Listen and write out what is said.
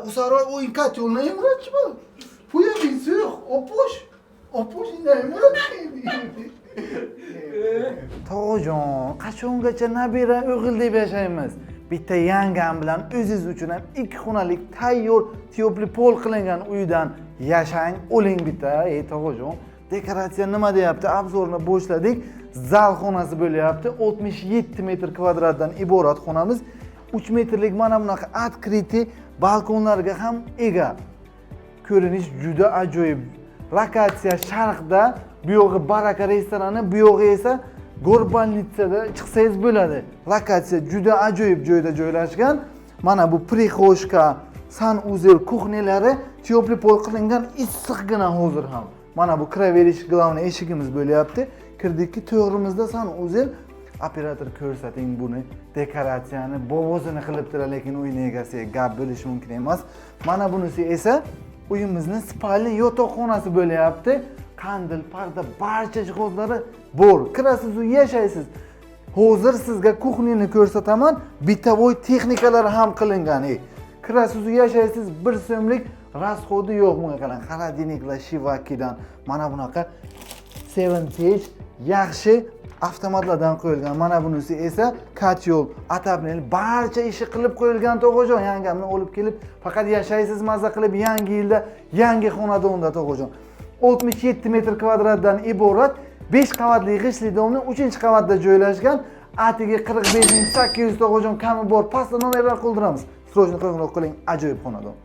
Usaroy o'yin kotyolni emratchi bu. Puya binsiq, Opush inda emratchi. Tog'ajon, qachongacha nabira o'g'il deb yashaymiz? Bitta yangam bilan o'zingiz uchun ham 2 xonalik tayyor teopli pol qilingan uydan yashang, o'ling bitta. Tog'ajon, dekoratsiya nima deyapti? Obzorni boshladik. Zal xonasi bo'lyapti. 67 metr kvadratdan iborat xonamiz. 3 metrlik mana bunaqa открытый balkonlarga ham ega. Ko'rinish juda ajoyib. Lokatsiya sharqda, bu yog'i Baraka restorani, bu yog'i esa Gorbanitsada chiqsangiz bo'ladi. Lokatsiya juda ajoyib joyda joylashgan. Mana bu prixoshka, sanuzel kuxnelari teopli pol qilingan issiqgina hozir ham. Mana bu kiraverish glavniy eshigimiz bo'lyapti. Kirdikki to'g'rimizda sanuzel operator ko'rsating buni. Dekoratsiyani bobosini qilibdilar, lekin uy egasiga gap bo'lishi mumkin emas. Mana bunisi esa uyimizning spalni yotoqxonasi bo'lyapti. Qandil, parda, barcha jihozlari bor. Kirasiz u yashaysiz. Hozir sizga kuxnini ko'rsataman. Bitavoy texnikalar ham qilingan. Kirasiz u yashaysiz, 1 so'mlik rasxodi yo'q bunga qarang. Xolodilniklar Shivakidan mana bunaqa 7 stage yaxshi avtomatlardan qo'yilgan. Mana bunisi esa katyol, atapnel barcha ishi qilib qo'yilgan. Tog'ajon, yangamni olib kelib faqat yashaysiz, mazza qilib yangi yilda yangi xonadonda tog'ajon. 67 metr kvadratdan iborat 5 qavatli g'ishtli domni 3-qavatda joylashgan. Atiga 45800 tog'ajon kami bor. Pastda nomerlar qoldiramiz. Srojni qo'ng'iroq qiling, ajoyib xonadon.